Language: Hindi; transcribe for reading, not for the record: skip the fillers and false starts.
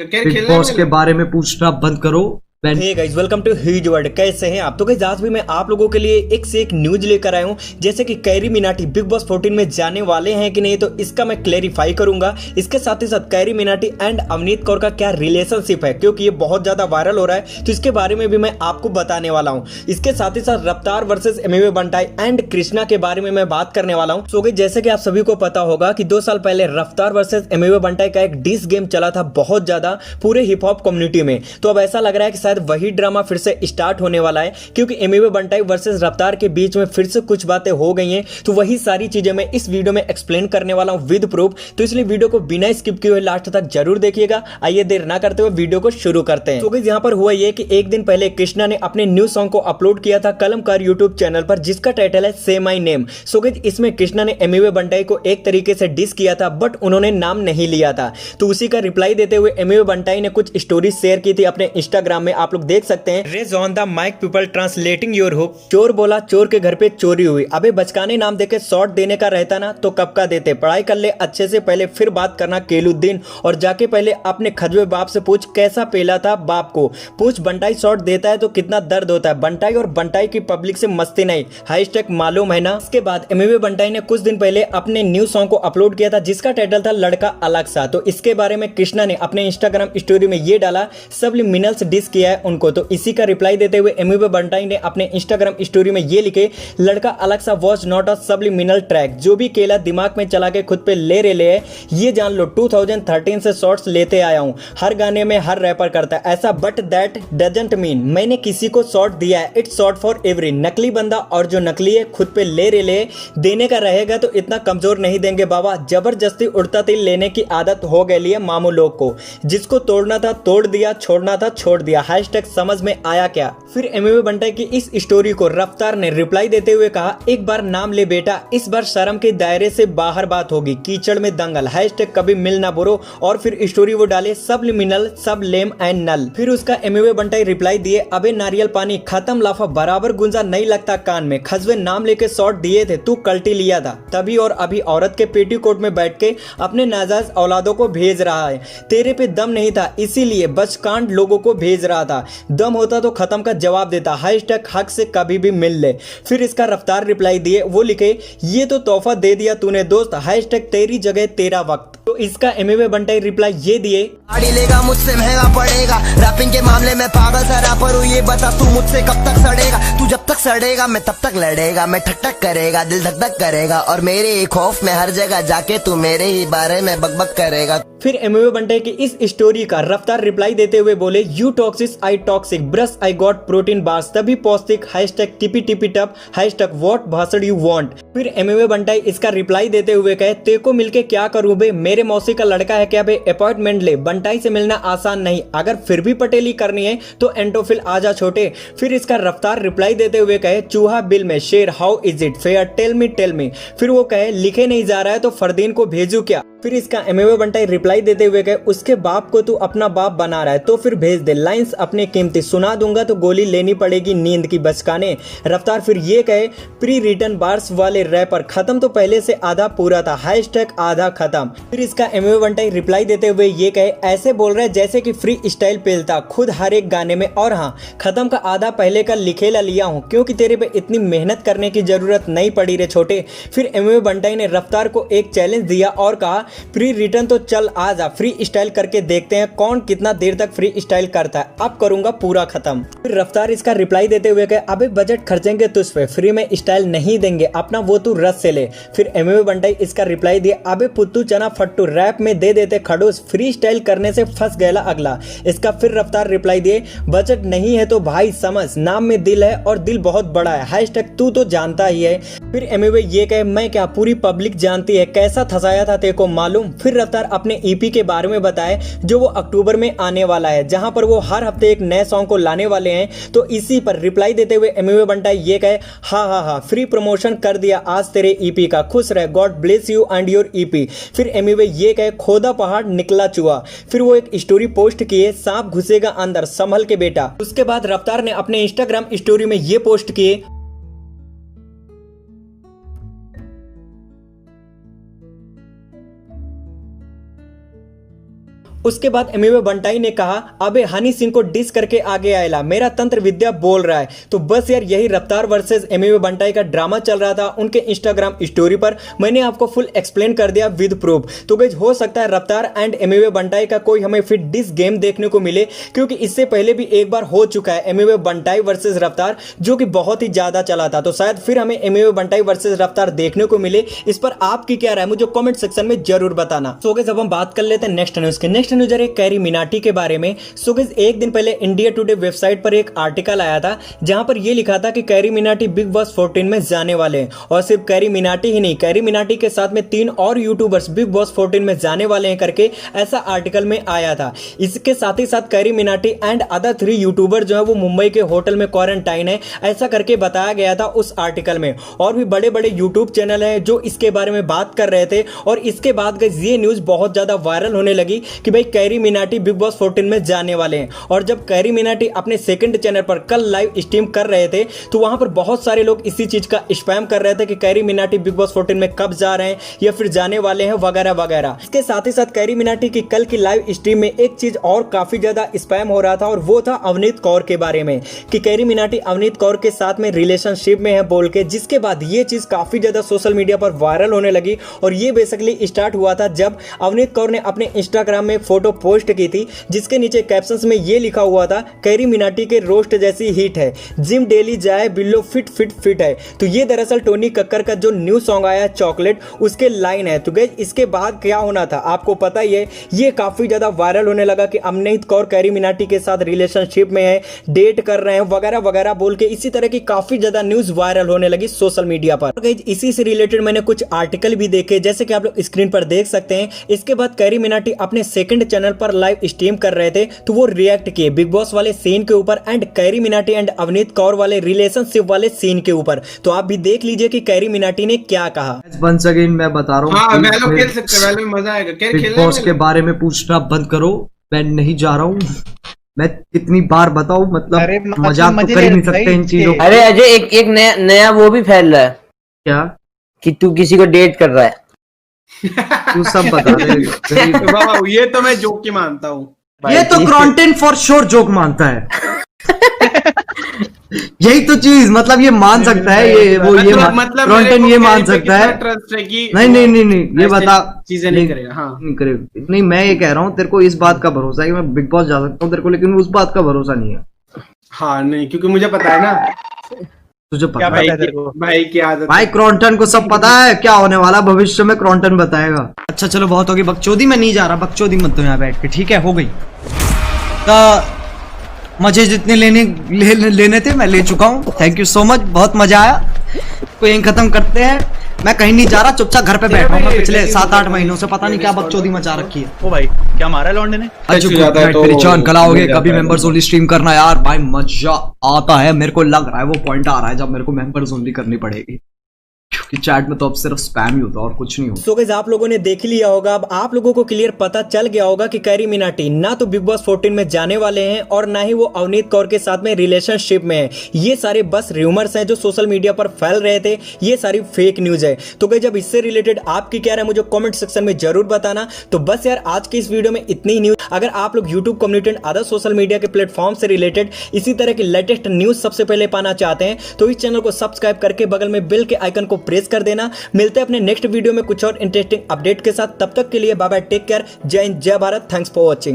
क्या बिग खेलना बॉस है के बारे में पूछना बंद करो। Hey guys, welcome to huge world. कैसे हैं आप? तो गाइस आज भी मैं आप लोगों के लिए एक से एक न्यूज लेकर आया हूं, जैसे कि कैरी मिनाटी बिग बॉस 14 में जाने वाले हैं कि नहीं, तो इसका मैं क्लेरिफाई करूंगा। इसके साथ ही साथ कैरी मिनाटी एंड अवनीत कौर का क्या रिलेशनशिप है, क्योंकि ये बहुत ज्यादा वायरल हो रहा है, तो इसके बारे में भी मैं आपको बताने वाला हूं। इसके साथ ही साथ रफ्तार versus Emiway Bantai and Krishna के बारे में मैं बात करने वाला हूं। तो गाइस जैसे कि आप सभी को पता होगा कि 2 साल पहले रफ्तार वर्सेस एमिवे बंटाई का एक डिस गेम चला था बहुत ज्यादा पूरे हिप हॉप कम्युनिटी में। तो अब ऐसा लग रहा है कि शायद वही ड्रामा फिर से स्टार्ट होने वाला है, क्योंकि एमिवे बंटाई वर्सेस रफ्तार के बीच में फिर से कुछ बातें हो गई हैं। तो वही सारी चीजें मैं इस वीडियो में एक्सप्लेन करने वाला हूं विद प्रूफ। तो इसलिए वीडियो को बिना स्किप किए हुए लास्ट तक जरूर देखिएगा। आइए देर ना करते हुए वीडियो को शुरू करते हैं। तो गाइस यहाँ पर हुआ ये कि एक दिन पहले कृष्णा ने अपने न्यू सॉन्ग को अपलोड किया था कलमकार यूट्यूब चैनल पर, जिसका टाइटल है से माई नेम। सो गाइस इसमें कृष्णा ने एमिवे बंटाई को एक तरीके से डिस किया था, बट उन्होंने नाम नहीं लिया था। तो उसी का रिप्लाई देते हुए एमिवे बंटाई ने कुछ स्टोरी शेयर की थी अपने इंस्टाग्राम में, आप लोग देख सकते हैं। Rage on the mic people translating your hook. चोर बोला चोर के घर पे चोरी हुई। अबे बचकाने नाम देके शॉर्ट देने का रहता ना तो कब का देते। पढ़ाई कर ले अच्छे से पहले, फिर बात करना केलुद्दीन। और जाके पहले अपने खजवे बाप से पूछ कैसा पेला था बाप को। पूछ बंटाई शॉर्ट देता है तो कितना दर्द होता है। बंटाई और बंटाई की पब्लिक से मस्ती नहीं, हैशटैग मालूम है ना। इसके बाद एमिवे बंटाई ने कुछ दिन पहले अपने न्यू सॉन्ग को अपलोड किया था, जिसका टाइटल था लड़का अलग सा। तो इसके बारे में कृष्णा ने अपने इंस्टाग्राम स्टोरी में ये डाला, सब्लिमिनल्स डिस किया है उनको। तो इसी का रिप्लाई देते हुए एमिवे बंटाई ने अपने इंस्टाग्राम स्टोरी में ये लिखे, लड़का अलग सा was not a subliminal track. जो भी केला दिमाग में चला के खुद पे ले रहे है, ये जान लो 2013 से शॉर्ट्स लेते आया हूं। हर गाने में हर रैपर करता है ऐसा, बट दैट डजंट मीन मैंने किसी को शॉर्ट दिया है। इट्स शॉर्ट फॉर एवरी नकली बंदा, और जो नकली है खुद पे ले देने का रहेगा तो इतना कमजोर नहीं देंगे बाबा। जबरदस्ती उड़ता तिल लेने की आदत हो गई है मामू लोग को। जिसको तोड़ना था तोड़ दिया, छोड़ना था छोड़ दिया। हैशटैग समझ में आया क्या। फिर एमिवे बंटाई की इस स्टोरी को रफ्तार ने रिप्लाई देते हुए कहा, एक बार नाम ले बेटा, इस बार शर्म के दायरे से बाहर बात होगी, कीचड़ में दंगल। हैशटैग कभी मिल ना बोरो। और फिर स्टोरी वो डाले सब्लिमिनल सब लेम एंड नल। फिर उसका एमिवे बंटाई रिप्लाई दिए, अबे नारियल पानी खत्म लाफा बराबर गुंजा नहीं लगता कान में। खजवे नाम लेके शॉर्ट दिए थे, तू कल्टी लिया था तभी, और अभी औरत के पेटीकोट में बैठ के अपने नाजायज औलादों को भेज रहा है। तेरे पे दम नहीं था इसीलिए बचकांड लोगों को भेज रहा था। दम होता तो खत्म का जवाब देता। हैशटैग हक से कभी भी मिल ले। फिर इसका रफ्तार रिप्लाई दिए, वो लिखे, ये तो तोहफा दे दिया तूने दोस्त। हैशटैग तेरी जगह तेरा वक्त। तो इसका एमिवे बंटाई रिप्लाई ये दिए, गाड़ी लेगा मुझसे महंगा पड़ेगा। रैपिंग के मामले में पागल सा रैपर हूँ, ये बता तू मुझसे कब तक सड़ेगा। तू जब तक सड़ेगा मैं तब तक लड़ेगा। मैं ठक ठक करेगा, दिल धक धक करेगा, और मेरे ही खौफ में हर जगह जाके तू मेरे ही बारे में बकबक करेगा। फिर एमिवे बंटाई की इस स्टोरी का रफ्तार रिप्लाई देते हुए बोले, you toxic I toxic brush I got protein bars तभी पौष्टिक। हैशटैग टिपी टिपी टप। हैशटैग व्हाट भाषण यू वांट। फिर एमिवे बंटाई इसका रिप्लाई देते हुए कहे, तेको मिलके क्या करूं बे, मेरे मौसी का लड़का है क्या बे, अपॉइंटमेंट ले। बंटाई से मिलना आसान नहीं, अगर फिर भी पटेली करनी है तो एंटोफिल आजा छोटे। फिर इसका रफ्तार रिप्लाई देते हुए कहे, चूहा बिल में शेर how is it fair tell me. फिर वो कहे, लिखे नहीं जा रहा है तो फरदीन को भेजू क्या। फिर इसका एमिवे बंटाई रिप्लाई देते हुए कहे, उसके बाप को तू अपना बाप बना रहा है तो फिर भेज दे। लाइंस अपने कीमती सुना दूंगा तो गोली लेनी पड़ेगी नींद की बचकाने। रफ्तार फिर ये कहे, प्री रिटर्न बार्स वाले रैपर खत्म तो पहले से आधा पूरा था। हैशटैग आधा खत्म। फिर इसका एमिवे बंटाई रिप्लाई देते हुए ये कहे, ऐसे बोल रहे जैसे कि फ्री स्टाइल पेलता खुद हर एक गाने में, और हाँ खत्म का आधा पहले का लिखेला लिया हूँ, क्योंकि तेरे पे इतनी मेहनत करने की जरूरत नहीं पड़ी रे छोटे। फिर एमिवे बंटाई ने रफ्तार को एक चैलेंज दिया और कहा, प्री रिटर्न तो चल आ जा, फ्री स्टाइल करके देखते हैं कौन कितना देर तक फ्री स्टाइल करता है, अब करूंगा पूरा खत्म। फिर रफ्तार इसका रिप्लाई देते हुए कहे, अबे बजट खर्चेंगे तुझ पे, फ्री में स्टाइल नहीं देंगे, अपना वो तू रस से ले। फिर एमिवे बंटाई इसका रिप्लाई दिया, अबे पुत्तू चना फट्टू रैप में दे देते खड़ूस, फ्री स्टाइल करने से फंस गया अगला। इसका फिर रफ्तार रिप्लाई दिए, बजट नहीं है तो भाई समझ, नाम में दिल है और दिल बहुत बड़ा है। हैशटैग तू तो जानता ही है। फिर एमिवे ये कहे, मैं क्या पूरी पब्लिक जानती है कैसा थसाया था तेरे को मालूम। फिर रफ्तार अपने ईपी के बारे में बताए जो वो अक्टूबर में आने वाला है, जहां पर वो हर हफ्ते एक नए सॉन्ग को लाने वाले हैं। तो इसी पर रिप्लाई देते हुए एमिवे बंटाई ये कहे, हाँ फ्री प्रमोशन कर दिया आज तेरे ईपी का, खुश रहे, God bless you and your EP. फिर एमिवे ये कहे, खोदा पहाड़ निकला चूहा। फिर वो एक स्टोरी पोस्ट किए, सांप घुसेगा अंदर संभल के बेटा। उसके बाद रफ्तार ने अपने इंस्टाग्राम स्टोरी में ये पोस्ट किए, उसके बाद एमिवे बंटाई ने कहा अबे हनी सिंह को डिस करके आगे आएला, मेरा तंत्र विद्या बोल रहा है। तो बस यार यही रफ्तार वर्सेस एमिवे बंटाई का ड्रामा चल रहा था उनके इंस्टाग्राम स्टोरी पर। मैंने आपको फुल एक्सप्लेन कर दिया विद प्रूफ। तो गाइस हो सकता है रफ्तार एंड एमिवे बंटाई का कोई हमें फिर डिस गेम देखने को मिले, क्योंकि इससे पहले भी एक बार हो चुका है एमिवे बंटाई वर्सेस रफ्तार, जो कि बहुत ही ज्यादा चला था। तो शायद फिर हमें एमिवे बंटाई वर्सेस रफ्तार देखने को मिले। इस पर आपकी क्या राय है मुझे कमेंट सेक्शन में जरूर बताना। सो गाइस अब हम बात कर लेते हैं नेक्स्ट न्यूज के। नेक्स्ट न्यूज है कैरी मिनाटी के बारे में। सो गाइस एक दिन पहले इंडिया टुडे वेबसाइट पर एक आर्टिकल आया था जहां पर यह लिखा था कि कैरी मिनाटी बिग बॉस 14 में जाने वाले हैं। और सिर्फ कैरी मिनाटी ही नहीं, कैरी मिनाटी के साथ में 3 और यूट्यूबर्स बिग बॉस 14 में जाने वाले हैं करके ऐसा आर्टिकल में आया था। इसके साथ ही साथ carry Minati and other 3 YouTuber जो है वो मुंबई के होटल में क्वारंटाइन है, ऐसा करके बताया गया था उस आर्टिकल में। और भी बड़े बड़े यूट्यूब चैनल हैं जो इसके बारे में बात कर रहे थे। और इसके बाद गाइस ये न्यूज बहुत ज्यादा वायरल होने लगी कि भाई कैरी मिनाटी बिग बॉस 14 में जाने वाले हैं। और जब कैरी मिनाटी अपने सेकंड चैनल पर कल लाइव स्ट्रीम कर रहे थे तो वहां पर बहुत सारे लोग इसी चीज का स्पैम कर रहे थे कि कैरी मिनाटी बिग बॉस 14 में कब जा रहे हैं या फिर जाने वाले हैं वगैरह वगैरह। इसके साथ ही साथ कैरी मिनाटी की कल की लाइव स्ट्रीम में एक चीज और काफी ज्यादा स्पैम हो रहा था और वो था अवनीत कौर के बारे में कि कैरी मिनाटी अवनीत कौर के साथ में रिलेशनशिप में है बोल के। जिसके बाद ये चीज काफी ज्यादा सोशल मीडिया पर वायरल होने लगी। और ये बेसिकली स्टार्ट हुआ था जब अवनीत कौर ने अपने इंस्टाग्राम में फोटो पोस्ट की थी जिसके नीचे कैप्शंस में ये लिखा हुआ था कैरी मिनाटी के रोस्ट जैसी हिट है, जिम डेली जाए बिल्लो फिट फिट फिट है। तो ये दरअसल टोनी कक्कर का जो न्यू सॉन्ग आया चॉकलेट उसके लाइन है। तो गाइस इसके बाद क्या होना था आपको पता ही है, ये काफी ज्यादा वायरल होने लगा कि अवनीत कौर कैरी मिनाटी के साथ रिलेशनशिप में है, डेट कर रहे हैं वगैरह वगैरह बोल के इसी तरह की काफी ज्यादा न्यूज वायरल होने लगी सोशल मीडिया पर। गाइस इसी से रिलेटेड मैंने कुछ आर्टिकल भी देखे जैसे कि आप लोग स्क्रीन पर देख सकते हैं। इसके बाद कैरी मिनाटी अपने सेकंड चैनल पर लाइव स्ट्रीम कर रहे थे तो वो रिएक्ट किए बिग बॉस वाले सीन के ऊपर and carry Minati and Avneet Kaur वाले रिलेशनशिप वाले सीन के ऊपर। तो आप भी देख लीजिए कि कैरी मिनाटी ने क्या कहा। वंस अगेन मैं बता रहा हूँ हाँ, वैलो खेल सकते हैं, वैलो में मजा आएगा। क्या बिग खेलना बॉस है? के बारे में पूछना बंद करो, मैं नहीं जा रहा हूँ। मैं कितनी बार बताऊं, मतलब मजाक तो कर ही नहीं सकते इन चीजों का। अरे अजय एक नया वो भी फैल रहा है क्या कि तू किसी को डेट कर रहा है। तू सब बता दे। वाह, ये तो मैं जोक ही मानता हूँ। ये तो कंटेंट फॉर श्योर जोक मानता है। यही तो चीज, मतलब ये मान सकता है, ये वो ये कंटेंट ये मान सकता है। नहीं ये बता चीजें नहीं करेगा। हाँ नहीं करेगा। नहीं मैं ये कह रहा हूँ तेरे को इस बात का भरोसा है कि मैं बिग बॉस जा सकता हूँ तेरे को, लेकिन उस बात का भरोसा नहीं है। हाँ नहीं, क्योंकि मुझे पता है ना, तुझे पता है भाई की आदत। भाई क्रॉन्टन को सब पता है क्या होने वाला भविष्य में, क्रॉन्टन बताएगा। अच्छा चलो बहुत होगी बकचोदी, मैं नहीं जा रहा बकचोदी मत तो यहाँ बैठ के, ठीक है हो गई। तो मुझे जितने लेने थे मैं ले चुका हूँ। थैंक यू सो मच, बहुत मजा आया। तो यहीं खत्म करते हैं, मैं कहीं नहीं जा रहा, चुपचाप घर पे बैठा हूँ। मैं पिछले 7-8 महीनों से पता नहीं क्या बकचोदी मचा रखी है। ओ भाई क्या मारा है लौंडे ने? मेरी जान कला हो गई, कभी मेंबर्स ओनली स्ट्रीम करना यार, भाई मजा आता है। मेरे को लग रहा है वो पॉइंट आ रहा है जब मेरे को मेंबर्स ओनली करनी पड़ेगी, क्योंकि चैट में तो अब सिर्फ स्पैम ही होता है और कुछ नहीं होता। सो गाइस आप लोगों ने देख लिया होगा, अब आप लोगों को क्लियर पता चल गया होगा कि कैरी मिनाटी ना तो बिग बॉस 14 में जाने वाले हैं और ना ही वो अवनीत कौर के साथ में रिलेशनशिप में है। ये सारे बस र्यूमर्स हैं जो सोशल मीडिया पर फैल रहे थे, ये सारी फेक न्यूज है। तो गाइस जब इससे रिलेटेड आपकी क्या राय मुझे कमेंट सेक्शन में जरूर बताना। तो बस यार आज की इस वीडियो में इतनी ही न्यूज। अगर आप लोग YouTube community and other social media के प्लेटफॉर्म से रिलेटेड इसी तरह की लेटेस्ट न्यूज सबसे पहले पाना चाहते हैं तो इस चैनल को सब्सक्राइब करके बगल में बेल के आइकन को प्रेस कर देना। मिलते हैं अपने नेक्स्ट वीडियो में कुछ और इंटरेस्टिंग अपडेट के साथ। तब तक के लिए बाय बाय, टेक केयर, जय हिंद, जय भारत, थैंक्स फॉर वॉचिंग।